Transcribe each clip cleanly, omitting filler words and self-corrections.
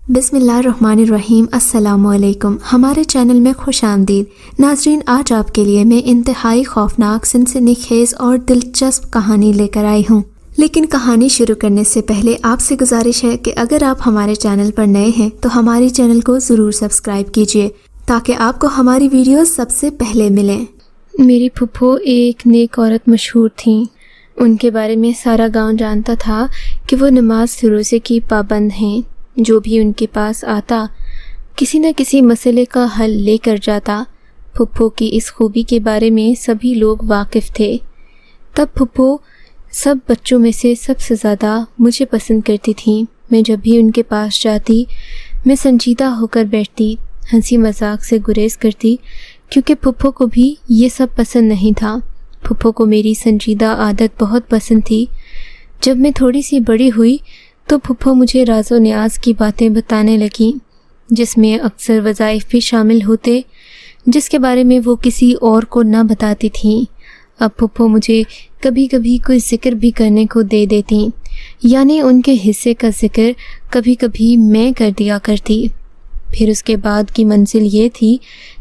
بسم اللہ الرحمن الرحیم۔ السلام علیکم، ہمارے چینل میں خوش آمدید ناظرین۔ آج آپ کے لیے میں انتہائی خوفناک، سنسنی خیز اور دلچسپ کہانی لے کر آئی ہوں، لیکن کہانی شروع کرنے سے پہلے آپ سے گزارش ہے کہ اگر آپ ہمارے چینل پر نئے ہیں تو ہمارے چینل کو ضرور سبسکرائب کیجیے تاکہ آپ کو ہماری ویڈیوز سب سے پہلے ملیں۔ میری پھپھو ایک نیک عورت مشہور تھیں۔ ان کے بارے میں سارا گاؤں جانتا تھا کہ وہ نماز روزے کی پابند ہیں۔ جو بھی ان کے پاس آتا کسی نہ کسی مسئلے کا حل لے کر جاتا۔ پھپھو کی اس خوبی کے بارے میں سبھی لوگ واقف تھے۔ تب پھپھو سب بچوں میں سے سب سے زیادہ مجھے پسند کرتی تھیں۔ میں جب بھی ان کے پاس جاتی میں سنجیدہ ہو کر بیٹھتی، ہنسی مذاق سے گریز کرتی، کیونکہ پھپھو کو بھی یہ سب پسند نہیں تھا۔ پھپھو کو میری سنجیدہ عادت بہت پسند تھی۔ جب میں تھوڑی سی بڑی ہوئی تو پھپھو مجھے راز و نیاز کی باتیں بتانے لگیں، جس میں اکثر وظائف بھی شامل ہوتے جس کے بارے میں وہ کسی اور کو نہ بتاتی تھیں۔ اب پھپھو مجھے کبھی کبھی کوئی ذکر بھی کرنے کو دے دیتی، یعنی ان کے حصے کا ذکر کبھی کبھی میں کر دیا کرتی۔ پھر اس کے بعد کی منزل یہ تھی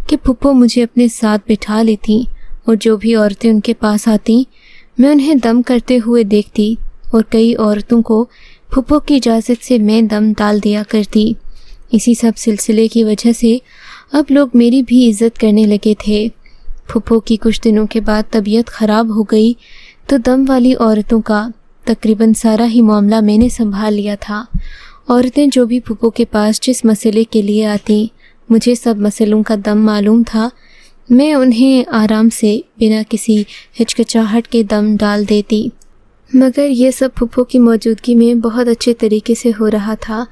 کہ پھپھو مجھے اپنے ساتھ بٹھا لیتی اور جو بھی عورتیں ان کے پاس آتیں میں انہیں دم کرتے ہوئے دیکھتی، اور کئی عورتوں کو پھپھو کی اجازت سے میں دم ڈال دیا کرتی۔ اسی سب سلسلے کی وجہ سے اب لوگ میری بھی عزت کرنے لگے تھے۔ پھپھو کی کچھ دنوں کے بعد طبیعت خراب ہو گئی تو دم والی عورتوں کا تقریباً سارا ہی معاملہ میں نے سنبھال لیا تھا۔ عورتیں جو بھی پھپھو کے پاس جس مسئلے کے لیے آتیں، مجھے سب مسئلوں کا دم معلوم تھا۔ میں انہیں آرام سے بنا کسی ہچکچاہٹ کے دم ڈال دیتی، مگر یہ سب پھپھو کی موجودگی میں بہت اچھے طریقے سے ہو رہا تھا۔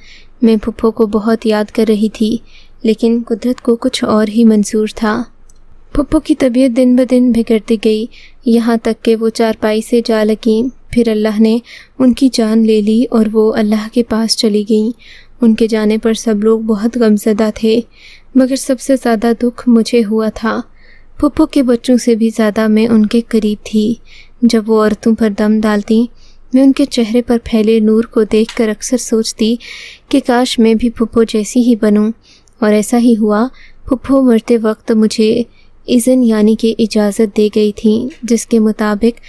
میں پھپھو کو بہت یاد کر رہی تھی، لیکن قدرت کو کچھ اور ہی منظور تھا۔ پھپھو کی طبیعت دن بدن بگڑتی گئی، یہاں تک کہ وہ چارپائی سے جا لگیں۔ پھر اللہ نے ان کی جان لے لی اور وہ اللہ کے پاس چلی گئیں۔ ان کے جانے پر سب لوگ بہت غمزدہ تھے، مگر سب سے زیادہ دکھ مجھے ہوا تھا۔ پھپھو کے بچوں سے بھی زیادہ میں ان کے قریب تھی۔ جب وہ عورتوں پر دم ڈالتی میں ان کے چہرے پر پھیلے نور کو دیکھ کر اکثر سوچتی کہ کاش میں بھی پھپھو جیسی ہی بنوں، اور ایسا ہی ہوا۔ پھپھو مرتے وقت مجھے اذن یعنی کہ اجازت دے گئی تھی، جس کے مطابق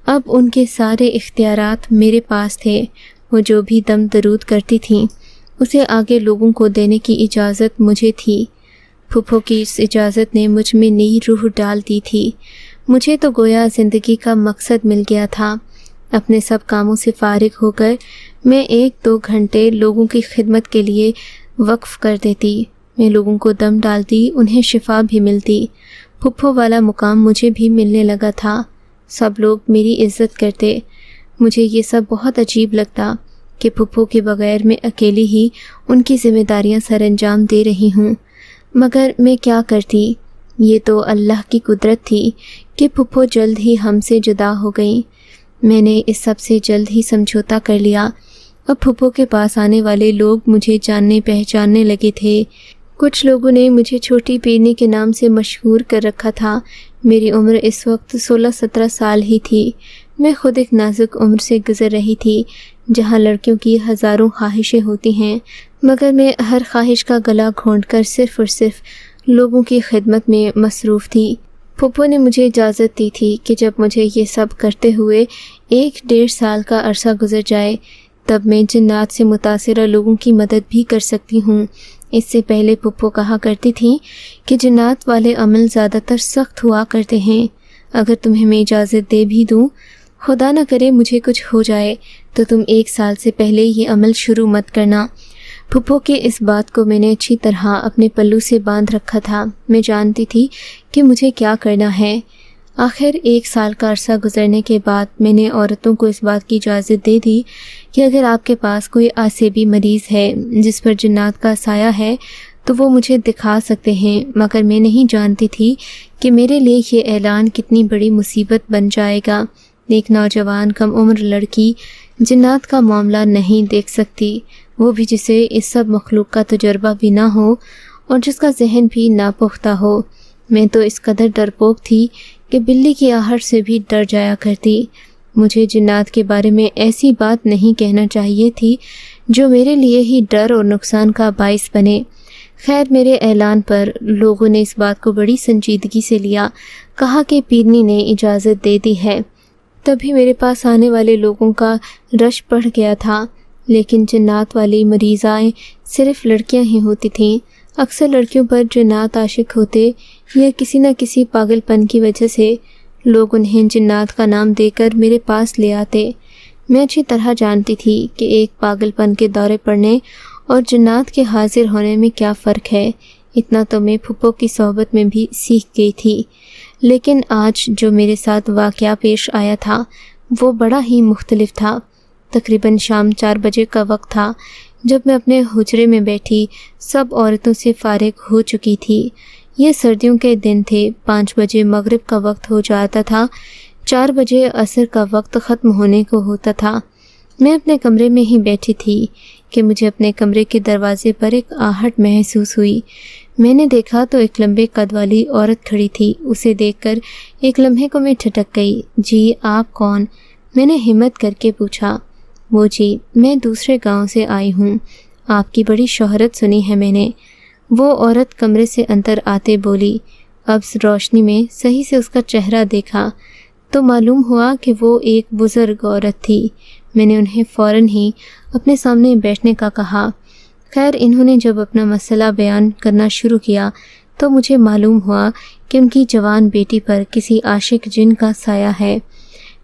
اب ان کے سارے اختیارات میرے پاس تھے۔ وہ جو بھی دم درود کرتی تھیں اسے آگے لوگوں کو دینے کی اجازت مجھے تھی۔ پھپھو کی اس اجازت نے مجھ میں نئی روح ڈال دی تھی۔ مجھے تو گویا زندگی کا مقصد مل گیا تھا۔ اپنے سب کاموں سے فارغ ہو کر میں 1-2 گھنٹے لوگوں کی خدمت کے لیے وقف کر دیتی۔ میں لوگوں کو دم ڈالتی، انہیں شفا بھی ملتی۔ پھپھو والا مقام مجھے بھی ملنے لگا تھا۔ سب لوگ میری عزت کرتے۔ مجھے یہ سب بہت عجیب لگتا کہ پھپھو کے بغیر میں اکیلی ہی ان کی ذمہ داریاں سر انجام دے رہی ہوں، مگر میں کیا کرتی؟ یہ تو اللہ کی قدرت تھی کہ پھپھو جلد ہی ہم سے جدا ہو گئیں۔ میں نے اس سب سے جلد ہی سمجھوتا کر لیا۔ اب پھپھو کے پاس آنے والے لوگ مجھے جاننے پہچاننے لگے تھے۔ کچھ لوگوں نے مجھے چھوٹی پیرنی کے نام سے مشہور کر رکھا تھا۔ میری عمر اس وقت 16-17 سال ہی تھی۔ میں خود ایک نازک عمر سے گزر رہی تھی، جہاں لڑکیوں کی ہزاروں خواہشیں ہوتی ہیں، مگر میں ہر خواہش کا گلا گھونٹ کر صرف اور صرف لوگوں کی خدمت میں مصروف تھی۔ پھپھو نے مجھے اجازت دی تھی کہ جب مجھے یہ سب کرتے ہوئے 1-1.5 سال کا عرصہ گزر جائے تب میں جنات سے متاثرہ لوگوں کی مدد بھی کر سکتی ہوں۔ اس سے پہلے پھپھو کہا کرتی تھیں کہ جنات والے عمل زیادہ تر سخت ہوا کرتے ہیں۔ اگر تمہیں میں اجازت دے بھی دوں، خدا نہ کرے مجھے کچھ ہو جائے، تو تم 1 سال سے پہلے یہ عمل شروع مت کرنا۔ پھپھو کے اس بات کو میں نے اچھی طرح اپنے پلو سے باندھ رکھا تھا۔ میں جانتی تھی کہ مجھے کیا کرنا ہے۔ آخر 1 سال کا عرصہ گزرنے کے بعد میں نے عورتوں کو اس بات کی اجازت دے دی کہ اگر آپ کے پاس کوئی عصبی مریض ہے جس پر جنات کا سایہ ہے تو وہ مجھے دکھا سکتے ہیں، مگر میں نہیں جانتی تھی کہ میرے لیے یہ اعلان کتنی بڑی مصیبت بن جائے گا۔ ایک نوجوان کم عمر لڑکی جنات کا معاملہ نہیں دیکھ سکتی، وہ بھی جسے اس سب مخلوق کا تجربہ بھی نہ ہو اور جس کا ذہن بھی نہ پختہ ہو۔ میں تو اس قدر ڈرپوک تھی کہ بلی کی آہٹ سے بھی ڈر جایا کرتی۔ مجھے جنات کے بارے میں ایسی بات نہیں کہنا چاہیے تھی جو میرے لیے ہی ڈر اور نقصان کا باعث بنے۔ خیر، میرے اعلان پر لوگوں نے اس بات کو بڑی سنجیدگی سے لیا، کہا کہ پیرنی نے اجازت دے دی ہے۔ تبھی میرے پاس آنے والے لوگوں کا رش بڑھ گیا تھا، لیکن جنات والی مریضائیں صرف لڑکیاں ہی ہوتی تھیں۔ اکثر لڑکیوں پر جنات عاشق ہوتے یا کسی نہ کسی پاگل پن کی وجہ سے لوگ انہیں جنات کا نام دے کر میرے پاس لے آتے۔ میں اچھی طرح جانتی تھی کہ ایک پاگل پن کے دورے پڑنے اور جنات کے حاضر ہونے میں کیا فرق ہے۔ اتنا تو میں پھپھو کی صحبت میں بھی سیکھ گئی تھی، لیکن آج جو میرے ساتھ واقعہ پیش آیا تھا وہ بڑا ہی مختلف تھا۔ تقریباً شام 4 بجے کا وقت تھا جب میں اپنے حجرے میں بیٹھی سب عورتوں سے فارغ ہو چکی تھی۔ یہ سردیوں کے دن تھے، 5 بجے مغرب کا وقت ہو جاتا تھا، 4 بجے عصر کا وقت ختم ہونے کو ہوتا تھا۔ میں اپنے کمرے میں ہی بیٹھی تھی کہ مجھے اپنے کمرے کے دروازے پر ایک آہٹ محسوس ہوئی۔ میں نے دیکھا تو ایک لمبے قد والی عورت کھڑی تھی۔ اسے دیکھ کر ایک لمحے کو میں ٹھٹک گئی۔ جی آپ کون؟ میں نے ہمت کر کے پوچھا۔ وہ جی میں دوسرے گاؤں سے آئی ہوں، آپ کی بڑی شہرت سنی ہے میں نے۔ وہ عورت کمرے سے اندر آتے بولی۔ اب روشنی میں صحیح سے اس کا چہرہ دیکھا تو معلوم ہوا کہ وہ ایک بزرگ عورت تھی۔ میں نے انہیں فوراً ہی اپنے سامنے بیٹھنے کا کہا۔ خیر، انہوں نے جب اپنا مسئلہ بیان کرنا شروع کیا تو مجھے معلوم ہوا کہ ان کی جوان بیٹی پر کسی عاشق جن کا سایہ ہے۔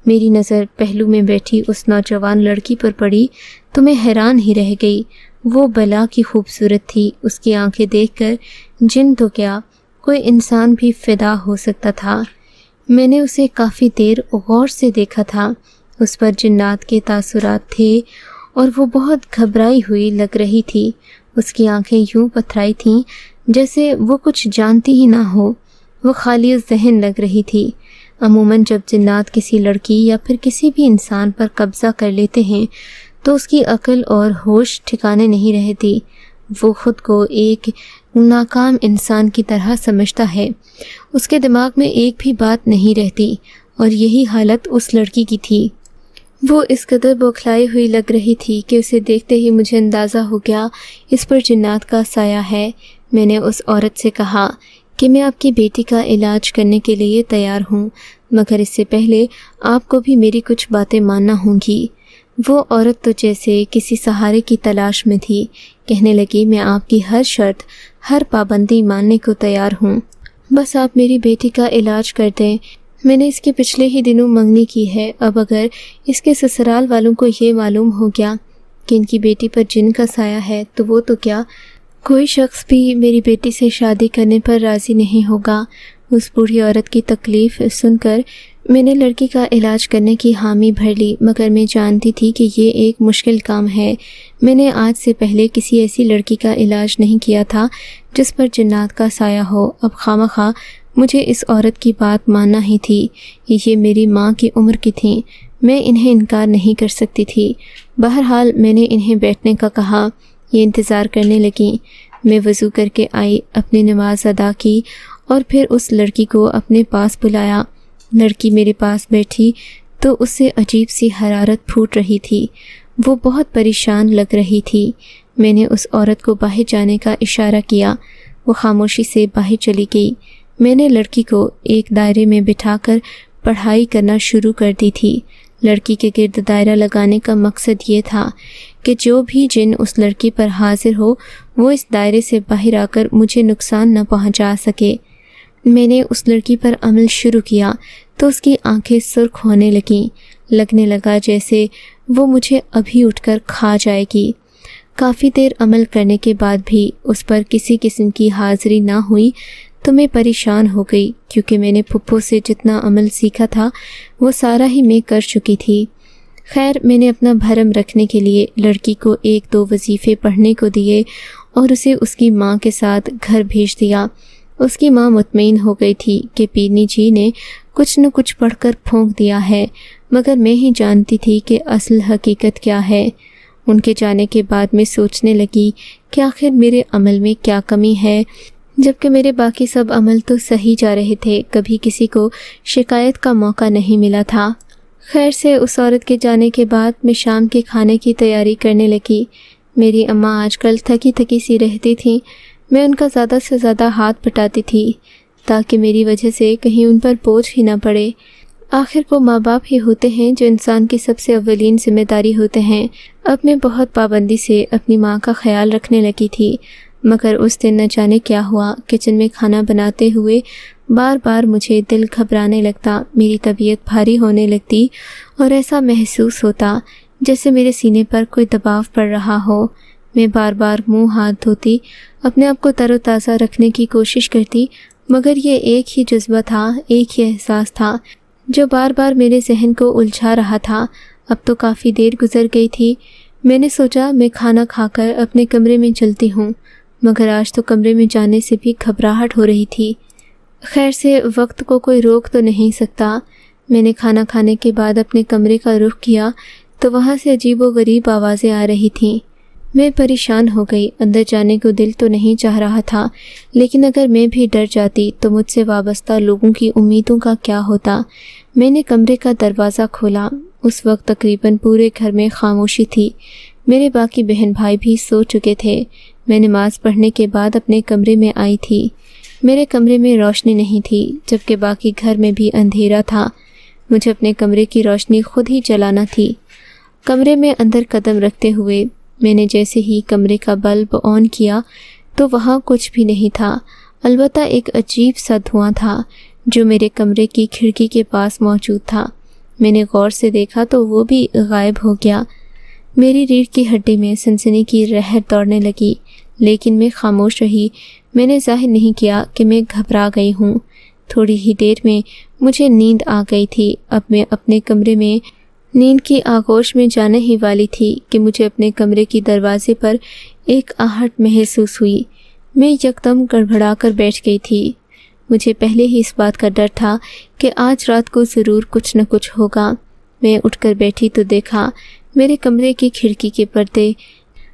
میری نظر پہلو میں بیٹھی اس نوجوان لڑکی پر پڑی تو میں حیران ہی رہ گئی۔ وہ بلا کی خوبصورت تھی، اس کی آنکھیں دیکھ کر جن تو کیا کوئی انسان بھی فدا ہو سکتا تھا۔ میں نے اسے کافی دیر غور سے دیکھا تھا، اس پر جنات کے تاثرات تھے اور وہ بہت گھبرائی ہوئی لگ رہی تھی۔ اس کی آنکھیں یوں پتھرائی تھیں جیسے وہ کچھ جانتی ہی نہ ہو، وہ خالی ذہن لگ رہی تھی۔ عموماً جب جنات کسی لڑکی یا پھر کسی بھی انسان پر قبضہ کر لیتے ہیں تو اس کی عقل اور ہوش ٹھکانے نہیں رہتی، وہ خود کو ایک ناکام انسان کی طرح سمجھتا ہے، اس کے دماغ میں ایک بھی بات نہیں رہتی، اور یہی حالت اس لڑکی کی تھی۔ وہ اس قدر بوکھلائی ہوئی لگ رہی تھی کہ اسے دیکھتے ہی مجھے اندازہ ہو گیا اس پر جنات کا سایہ ہے۔ میں نے اس عورت سے کہا کہ میں آپ کی بیٹی کا علاج کرنے کے لیے تیار ہوں، مگر اس سے پہلے آپ کو بھی میری کچھ باتیں ماننا ہوں گی۔ وہ عورت تو جیسے کسی سہارے کی تلاش میں تھی، کہنے لگی میں آپ کی ہر شرط، ہر پابندی ماننے کو تیار ہوں، بس آپ میری بیٹی کا علاج کر دیں۔ میں نے اس کے پچھلے ہی دنوں منگنی کی ہے، اب اگر اس کے سسرال والوں کو یہ معلوم ہو گیا کہ ان کی بیٹی پر جن کا سایہ ہے تو وہ تو کیا، کوئی شخص بھی میری بیٹی سے شادی کرنے پر راضی نہیں ہوگا۔ اس بوڑھی عورت کی تکلیف سن کر میں نے لڑکی کا علاج کرنے کی حامی بھر لی، مگر میں جانتی تھی کہ یہ ایک مشکل کام ہے۔ میں نے آج سے پہلے کسی ایسی لڑکی کا علاج نہیں کیا تھا جس پر جنات کا سایہ ہو۔ اب خواہ مجھے اس عورت کی بات ماننا ہی تھی، یہ میری ماں کی عمر کی تھیں، میں انہیں انکار نہیں کر سکتی تھی۔ بہرحال میں نے انہیں بیٹھنے کا کہا، یہ انتظار کرنے لگیں۔ میں وضو کر کے آئی، اپنی نماز ادا کی اور پھر اس لڑکی کو اپنے پاس بلایا۔ لڑکی میرے پاس بیٹھی تو اس سے عجیب سی حرارت پھوٹ رہی تھی، وہ بہت پریشان لگ رہی تھی۔ میں نے اس عورت کو باہر جانے کا اشارہ کیا، وہ خاموشی سے باہر چلی گئی۔ میں نے لڑکی کو ایک دائرے میں بٹھا کر پڑھائی کرنا شروع کر دی تھی۔ لڑکی کے گرد دائرہ لگانے کا مقصد یہ تھا کہ جو بھی جن اس لڑکی پر حاضر ہو وہ اس دائرے سے باہر آ کر مجھے نقصان نہ پہنچا سکے۔ میں نے اس لڑکی پر عمل شروع کیا تو اس کی آنکھیں سرخ ہونے لگیں، لگنے لگا جیسے وہ مجھے ابھی اٹھ کر کھا جائے گی۔ کافی دیر عمل کرنے کے بعد بھی اس پر کسی قسم کی حاضری نہ ہوئی تو میں پریشان ہو گئی، کیونکہ میں نے پھپھو سے جتنا عمل سیکھا تھا وہ سارا ہی میں کر چکی تھی۔ خیر، میں نے اپنا بھرم رکھنے کے لیے لڑکی کو 1-2 وظیفے پڑھنے کو دیے اور اسے اس کی ماں کے ساتھ گھر بھیج دیا۔ اس کی ماں مطمئن ہو گئی تھی کہ پیرنی جی نے کچھ نہ کچھ پڑھ کر پھونک دیا ہے، مگر میں ہی جانتی تھی کہ اصل حقیقت کیا ہے۔ ان کے جانے کے بعد میں سوچنے لگی کہ آخر میرے عمل میں کیا کمی ہے، جبکہ میرے باقی سب عمل تو صحیح جا رہے تھے، کبھی کسی کو شکایت کا موقع نہیں ملا تھا۔ خیر سے اس عورت کے جانے کے بعد میں شام کے کھانے کی تیاری کرنے لگی۔ میری اماں آج کل تھکی تھکی سی رہتی تھیں، میں ان کا زیادہ سے زیادہ ہاتھ بٹاتی تھی تاکہ میری وجہ سے کہیں ان پر بوجھ ہی نہ پڑے۔ آخر وہ ماں باپ ہی ہوتے ہیں جو انسان کی سب سے اولین ذمہ داری ہوتے ہیں۔ اب میں بہت پابندی سے اپنی ماں کا خیال رکھنے لگی تھی، مگر اس دن نہ جانے کیا ہوا، کچن میں کھانا بناتے ہوئے بار بار مجھے دل گھبرانے لگتا، میری طبیعت بھاری ہونے لگتی اور ایسا محسوس ہوتا جیسے میرے سینے پر کوئی دباؤ پڑ رہا ہو۔ میں بار بار منہ ہاتھ دھوتی، اپنے آپ کو تر و تازہ رکھنے کی کوشش کرتی، مگر یہ ایک ہی جذبہ تھا، ایک ہی احساس تھا جو بار بار میرے ذہن کو الجھا رہا تھا۔ اب تو کافی دیر گزر گئی تھی۔ میں نے سوچا میں کھانا کھا کر اپنے کمرے میں چلتی ہوں، مگر آج تو کمرے میں جانے سے بھی گھبراہٹ ہو رہی تھی۔ خیر سے وقت کو کوئی روک تو نہیں سکتا۔ میں نے کھانا کھانے کے بعد اپنے کمرے کا رخ کیا تو وہاں سے عجیب و غریب آوازیں آ رہی تھیں۔ میں پریشان ہو گئی، اندر جانے کو دل تو نہیں چاہ رہا تھا، لیکن اگر میں بھی ڈر جاتی تو مجھ سے وابستہ لوگوں کی امیدوں کا کیا ہوتا۔ میں نے کمرے کا دروازہ کھولا۔ اس وقت تقریباً پورے گھر میں خاموشی تھی، میرے باقی بہن بھائی بھی سو چکے تھے۔ میں نماز پڑھنے کے بعد اپنے کمرے میں آئی تھی۔ میرے کمرے میں روشنی نہیں تھی، جبکہ باقی گھر میں بھی اندھیرا تھا۔ مجھے اپنے کمرے کی روشنی خود ہی جلانا تھی۔ کمرے میں اندر قدم رکھتے ہوئے میں نے جیسے ہی کمرے کا بلب آن کیا تو وہاں کچھ بھی نہیں تھا، البتہ ایک عجیب سا دھواں تھا جو میرے کمرے کی کھڑکی کے پاس موجود تھا۔ میں نے غور سے دیکھا تو وہ بھی غائب ہو گیا۔ میری ریڑھ کی ہڈی میں سنسنی کی لہر دوڑنے لگی، لیکن میں خاموش رہی۔ میں نے ظاہر نہیں کیا کہ میں گھبرا گئی ہوں۔ تھوڑی ہی دیر میں مجھے نیند آ گئی تھی۔ اب میں اپنے کمرے میں نیند کی آغوش میں جانے ہی والی تھی کہ مجھے اپنے کمرے کی دروازے پر ایک آہٹ محسوس ہوئی۔ میں یکدم گڑبڑا کر بیٹھ گئی تھی۔ مجھے پہلے ہی اس بات کا ڈر تھا کہ آج رات کو ضرور کچھ نہ کچھ ہوگا۔ میں اٹھ کر بیٹھی تو دیکھا میرے کمرے کی کھڑکی کے پردے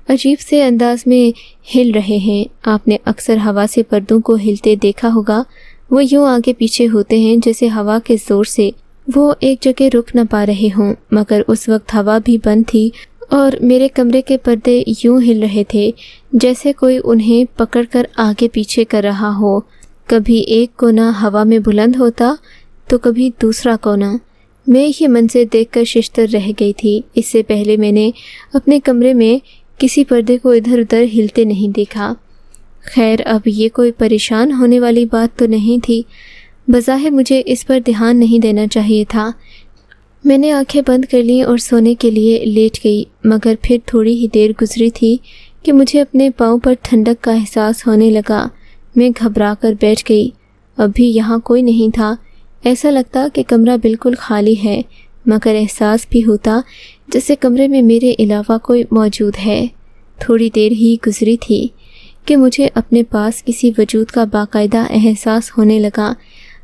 عجیب سے انداز میں ہل رہے ہیں۔ آپ نے اکثر ہوا سے پردوں کو ہلتے دیکھا ہوگا، وہ یوں آگے پیچھے ہوتے ہیں جیسے ہوا کے زور سے وہ ایک جگہ رک نہ پا رہے ہوں، مگر اس وقت ہوا بھی بند تھی اور میرے کمرے کے پردے یوں ہل رہے تھے جیسے کوئی انہیں پکڑ کر آگے پیچھے کر رہا ہو۔ کبھی ایک کونا ہوا میں بلند ہوتا تو کبھی دوسرا کونا۔ میں یہ منظر دیکھ کر ششدر رہ گئی تھی۔ اس سے پہلے میں نے اپنے کمرے میں کسی پردے کو ادھر ادھر ہلتے نہیں دیکھا۔ خیر اب یہ کوئی پریشان ہونے والی بات تو نہیں تھی، بظاہر مجھے اس پر دھیان نہیں دینا چاہیے تھا۔ میں نے آنکھیں بند کر لیں اور سونے کے لیے لیٹ گئی، مگر پھر تھوڑی ہی دیر گزری تھی کہ مجھے اپنے پاؤں پر ٹھنڈک کا احساس ہونے لگا۔ میں گھبرا کر بیٹھ گئی۔ اب بھی یہاں کوئی نہیں تھا، ایسا لگتا کہ کمرہ بالکل خالی ہے، مگر احساس بھی ہوتا جیسے کمرے میں میرے علاوہ کوئی موجود ہے۔ تھوڑی دیر ہی گزری تھی کہ مجھے اپنے پاس کسی وجود کا باقاعدہ احساس ہونے لگا۔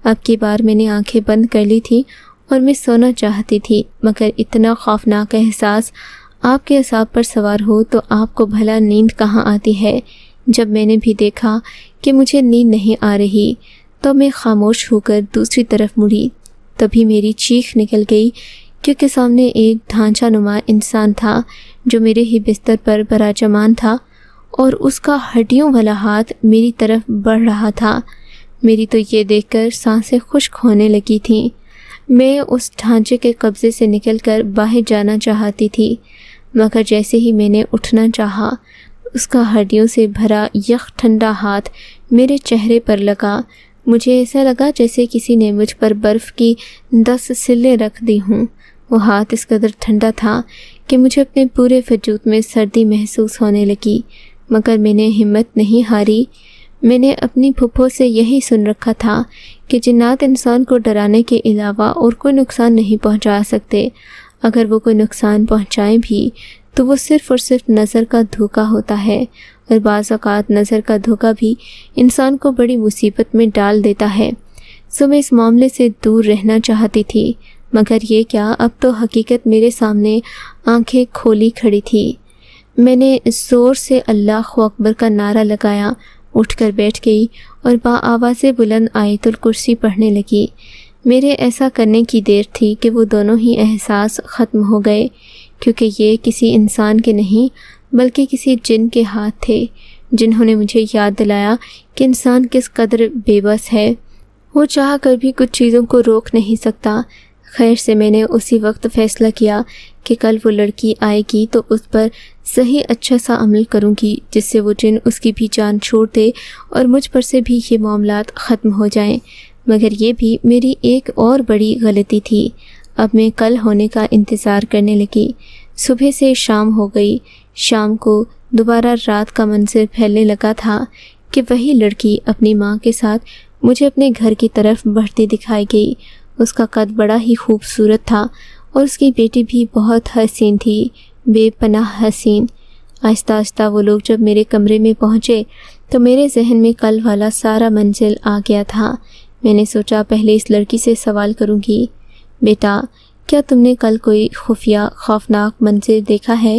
اب کی بار میں نے آنکھیں بند کر لی تھی اور میں سونا چاہتی تھی، مگر اتنا خوفناک احساس آپ کے اعصاب پر سوار ہو تو آپ کو بھلا نیند کہاں آتی ہے۔ جب میں نے بھی دیکھا کہ مجھے نیند نہیں آ رہی تو میں خاموش ہو کر دوسری طرف مڑی۔ تبھی میری چیخ نکل گئی کیونکہ سامنے ایک ڈھانچہ نما انسان تھا جو میرے ہی بستر پر براجمان تھا اور اس کا ہڈیوں والا ہاتھ میری طرف بڑھ رہا تھا۔ میری تو یہ دیکھ کر سانسیں خشک ہونے لگی تھیں۔ میں اس ڈھانچے کے قبضے سے نکل کر باہر جانا چاہتی تھی، مگر جیسے ہی میں نے اٹھنا چاہا اس کا ہڈیوں سے بھرا یخ ٹھنڈا ہاتھ میرے چہرے پر لگا۔ مجھے ایسا لگا جیسے کسی نے مجھ پر برف کی 10 سلیں رکھ دی ہوں۔ وہ ہاتھ اس قدر ٹھنڈا تھا کہ مجھے اپنے پورے وجود میں سردی محسوس ہونے لگی، مگر میں نے ہمت نہیں ہاری۔ میں نے اپنی پھپھو سے یہی سن رکھا تھا کہ جنات انسان کو ڈرانے کے علاوہ اور کوئی نقصان نہیں پہنچا سکتے، اگر وہ کوئی نقصان پہنچائیں بھی تو وہ صرف اور صرف نظر کا دھوکہ ہوتا ہے، اور بعض اوقات نظر کا دھوکہ بھی انسان کو بڑی مصیبت میں ڈال دیتا ہے۔ سو میں اس معاملے سے دور رہنا چاہتی تھی، مگر یہ کیا، اب تو حقیقت میرے سامنے آنکھیں کھولی کھڑی تھی۔ میں نے زور سے اللہ اکبر کا نعرہ لگایا، اٹھ کر بیٹھ گئی اور بآواز بلند آیت الکرسی پڑھنے لگی۔ میرے ایسا کرنے کی دیر تھی کہ وہ دونوں ہی احساس ختم ہو گئے، کیونکہ یہ کسی انسان کے نہیں بلکہ کسی جن کے ہاتھ تھے جنہوں نے مجھے یاد دلایا کہ انسان کس قدر بے بس ہے، وہ چاہ کر بھی کچھ چیزوں کو روک نہیں سکتا۔ خیر سے میں نے اسی وقت فیصلہ کیا کہ کل وہ لڑکی آئے گی تو اس پر صحیح اچھا سا عمل کروں گی جس سے وہ جن اس کی بھی جان چھوڑ دے اور مجھ پر سے بھی یہ معاملات ختم ہو جائیں۔ مگر یہ بھی میری ایک اور بڑی غلطی تھی۔ اب میں کل ہونے کا انتظار کرنے لگی۔ صبح سے شام ہو گئی۔ شام کو دوبارہ رات کا منظر پھیلنے لگا تھا کہ وہی لڑکی اپنی ماں کے ساتھ مجھے اپنے گھر کی طرف بڑھتی دکھائی گئی۔ اس کا قد بڑا ہی خوبصورت تھا اور اس کی بیٹی بھی بہت حسین تھی، بے پناہ حسین۔ آہستہ آہستہ وہ لوگ جب میرے کمرے میں پہنچے تو میرے ذہن میں کل والا سارا منزل آ گیا تھا۔ میں نے سوچا پہلے اس لڑکی سے سوال کروں گی، بیٹا کیا تم نے کل کوئی خفیہ خوفناک منظر دیکھا ہے؟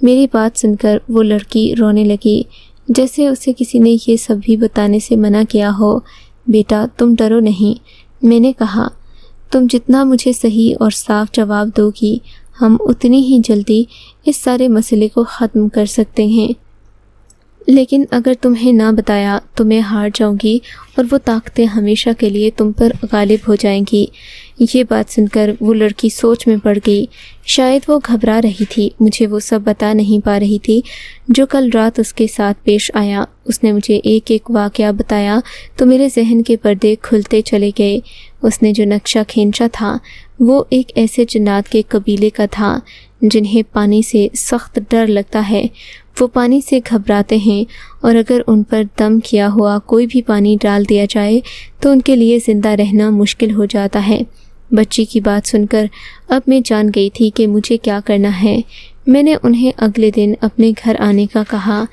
میری بات سن کر وہ لڑکی رونے لگی جیسے اسے کسی نے یہ سب بھی بتانے سے منع کیا ہو۔ بیٹا تم ڈرو نہیں، میں نے کہا، تم جتنا مجھے صحیح اور صاف جواب دو گی ہم اتنی ہی جلدی اس سارے مسئلے کو ختم کر سکتے ہیں، لیکن اگر تمہیں نہ بتایا تو میں ہار جاؤں گی اور وہ طاقتیں ہمیشہ کے لیے تم پر غالب ہو جائیں گی۔ یہ بات سن کر وہ لڑکی سوچ میں پڑ گئی۔ شاید وہ گھبرا رہی تھی، مجھے وہ سب بتا نہیں پا رہی تھی جو کل رات اس کے ساتھ پیش آیا۔ اس نے مجھے ایک ایک واقعہ بتایا تو میرے ذہن کے پردے کھلتے چلے گئے۔ اس نے جو نقشہ کھینچا تھا وہ ایک ایسے جنات کے قبیلے کا تھا جنہیں پانی سے سخت ڈر لگتا ہے۔ وہ پانی سے گھبراتے ہیں اور اگر ان پر دم کیا ہوا کوئی بھی پانی ڈال دیا جائے تو ان کے لیے زندہ رہنا مشکل ہو جاتا ہے۔ بچی کی بات سن کر اب میں جان گئی تھی کہ مجھے کیا کرنا ہے۔ میں نے انہیں اگلے دن اپنے گھر آنے کا کہا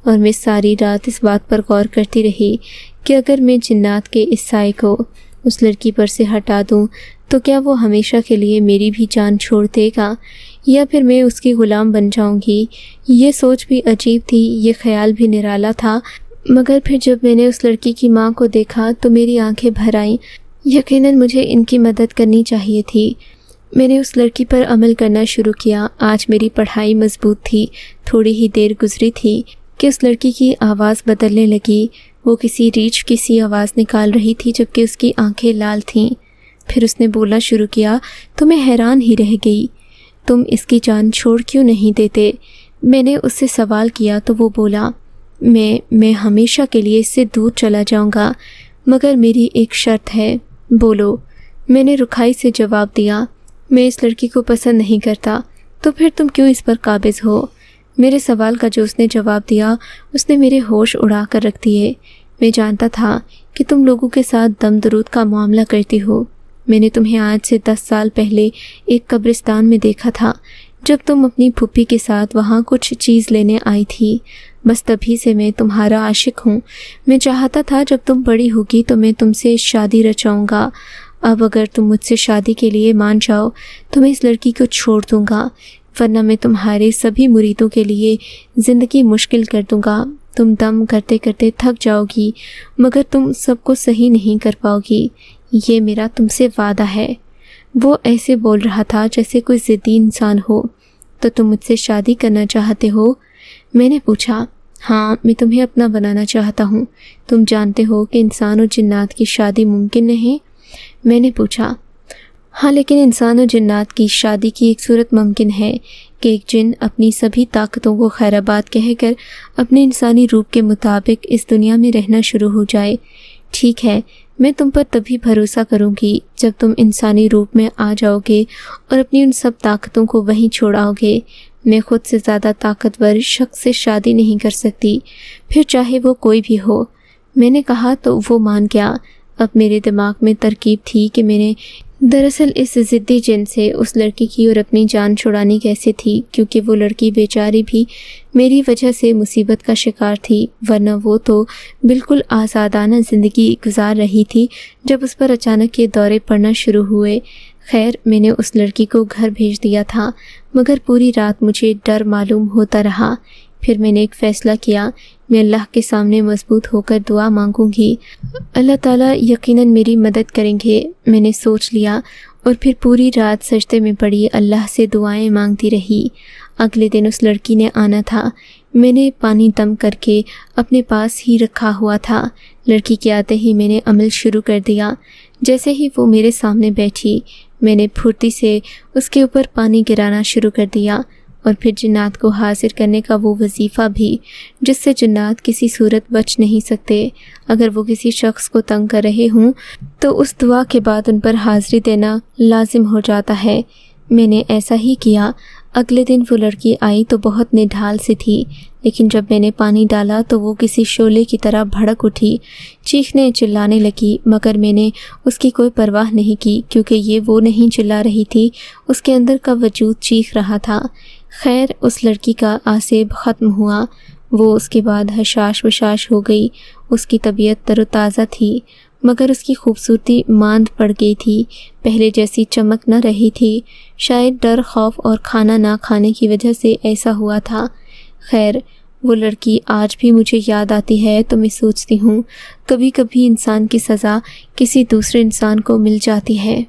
اور میں ساری رات اس بات پر غور کرتی رہی کہ اگر میں جنات کے اس سائے کو اس لڑکی پر سے ہٹا دوں تو کیا وہ ہمیشہ کے لیے میری بھی جان چھوڑ دے گا یا پھر میں اس کی غلام بن جاؤں گی۔ یہ سوچ بھی عجیب تھی، یہ خیال بھی نرالا تھا، مگر پھر جب میں نے اس لڑکی کی ماں کو دیکھا تو میری آنکھیں بھر آئیں۔ یقیناً مجھے ان کی مدد کرنی چاہیے تھی۔ میں نے اس لڑکی پر عمل کرنا شروع کیا۔ آج میری پڑھائی مضبوط تھی۔ تھوڑی ہی دیر گزری تھی کہ اس لڑکی کی آواز بدلنے لگی۔ وہ کسی ریچھ کی سی آواز نکال رہی تھی جبکہ اس کی آنکھیں لال تھیں۔ پھر اس نے بولنا شروع کیا تو میں حیران ہی رہ گئی۔ تم اس کی جان چھوڑ کیوں نہیں دیتے؟ میں نے اس سے سوال کیا تو وہ بولا، میں ہمیشہ کے لیے اس سے دور چلا جاؤں گا، مگر میری ایک شرط ہے۔ بولو۔ میں نے رکھائی سے جواب دیا، میں اس لڑکی کو پسند نہیں کرتا۔ تو پھر تم کیوں اس پر قابض ہو؟ میرے سوال کا جو اس نے جواب دیا اس نے میرے ہوش اڑا کر رکھ دیے۔ میں جانتا تھا کہ تم لوگوں کے ساتھ دم درود کا معاملہ کرتی ہو۔ میں نے تمہیں آج سے 10 سال پہلے ایک قبرستان میں دیکھا تھا جب تم اپنی پھوپھی کے ساتھ وہاں کچھ چیز لینے آئی تھی۔ بس تبھی سے میں تمہارا عاشق ہوں۔ میں چاہتا تھا جب تم بڑی ہوگی تو میں تم سے شادی رچاؤں گا۔ اب اگر تم مجھ سے شادی کے لیے مان جاؤ تو میں اس لڑکی کو چھوڑ دوں گا، ورنہ میں تمہارے سبھی مریدوں کے لیے زندگی مشکل کر دوں گا۔ تم دم کرتے کرتے تھک جاؤ گی مگر تم سب کو صحیح نہیں کر پاؤ گی، یہ میرا تم سے وعدہ ہے۔ وہ ایسے بول رہا تھا جیسے کوئی ضدی انسان ہو۔ تو تم مجھ سے شادی کرنا چاہتے ہو؟ میں نے پوچھا۔ ہاں، میں تمہیں اپنا بنانا چاہتا ہوں۔ تم جانتے ہو کہ انسان اور جنات کی شادی ممکن نہیں؟ میں نے پوچھا۔ ہاں، لیکن انسان اور جنات کی شادی کی ایک صورت ممکن ہے کہ ایک جن اپنی سبھی طاقتوں کو خیرآباد کہہ کر اپنے انسانی روپ کے مطابق اس دنیا میں رہنا شروع ہو جائے۔ ٹھیک ہے، میں تم پر تبھی بھروسہ کروں گی جب تم انسانی روپ میں آ جاؤ گے اور اپنی ان سب طاقتوں کو وہیں چھوڑاؤ گے۔ میں خود سے زیادہ طاقتور شخص سے شادی نہیں کر سکتی، پھر چاہے وہ کوئی بھی ہو۔ میں نے کہا تو وہ مان گیا۔ اب میرے دماغ میں ترکیب تھی کہ میں نے دراصل اس ضدی جن سے اس لڑکی کی اور اپنی جان چھڑانی کیسے تھی، کیونکہ وہ لڑکی بیچاری بھی میری وجہ سے مصیبت کا شکار تھی، ورنہ وہ تو بالکل آزادانہ زندگی گزار رہی تھی جب اس پر اچانک یہ دورے پڑنا شروع ہوئے۔ خیر، میں نے اس لڑکی کو گھر بھیج دیا تھا، مگر پوری رات مجھے ڈر معلوم ہوتا رہا۔ پھر میں نے ایک فیصلہ کیا، میں اللہ کے سامنے مضبوط ہو کر دعا مانگوں گی، اللہ تعالیٰ یقیناً میری مدد کریں گے۔ میں نے سوچ لیا اور پھر پوری رات سجدے میں پڑی اللہ سے دعائیں مانگتی رہی۔ اگلے دن اس لڑکی نے آنا تھا۔ میں نے پانی دم کر کے اپنے پاس ہی رکھا ہوا تھا۔ لڑکی کے آتے ہی میں نے عمل شروع کر دیا۔ جیسے ہی وہ میرے سامنے بیٹھی میں نے پھرتی سے اس کے اوپر پانی گرانا شروع کر دیا، اور پھر جنات کو حاضر کرنے کا وہ وظیفہ بھی جس سے جنات کسی صورت بچ نہیں سکتے۔ اگر وہ کسی شخص کو تنگ کر رہے ہوں تو اس دعا کے بعد ان پر حاضری دینا لازم ہو جاتا ہے۔ میں نے ایسا ہی کیا۔ اگلے دن وہ لڑکی آئی تو بہت نڈھال سی تھی، لیکن جب میں نے پانی ڈالا تو وہ کسی شعلے کی طرح بھڑک اٹھی، چیخنے چلانے لگی، مگر میں نے اس کی کوئی پرواہ نہیں کی، کیونکہ یہ وہ نہیں چلا رہی تھی، اس کے اندر کا وجود چیخ رہا تھا۔ خیر، اس لڑکی کا آسیب ختم ہوا۔ وہ اس کے بعد حشاش وشاش ہو گئی۔ اس کی طبیعت تر و تازہ تھی، مگر اس کی خوبصورتی ماند پڑ گئی تھی، پہلے جیسی چمک نہ رہی تھی۔ شاید ڈر، خوف اور کھانا نہ کھانے کی وجہ سے ایسا ہوا تھا۔ خیر، وہ لڑکی آج بھی مجھے یاد آتی ہے تو میں سوچتی ہوں کبھی کبھی انسان کی سزا کسی دوسرے انسان کو مل جاتی ہے،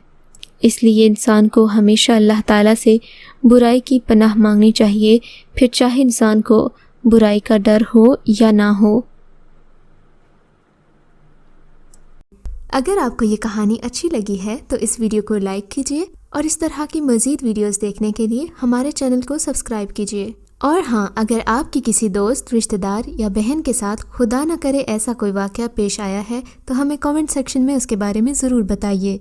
اس لیے انسان کو ہمیشہ اللہ تعالیٰ سے برائی کی پناہ مانگنی چاہیے، پھر چاہے انسان کو برائی کا ڈر ہو یا نہ ہو۔ اگر آپ کو یہ کہانی اچھی لگی ہے تو اس ویڈیو کو لائک کیجیے، اور اس طرح کی مزید ویڈیوز دیکھنے کے لیے ہمارے چینل کو سبسکرائب کیجیے۔ اور ہاں، اگر آپ کی کسی دوست، رشتہ دار یا بہن کے ساتھ خدا نہ کرے ایسا کوئی واقعہ پیش آیا ہے تو ہمیں کامنٹ سیکشن میں اس کے بارے میں ضرور بتائیے۔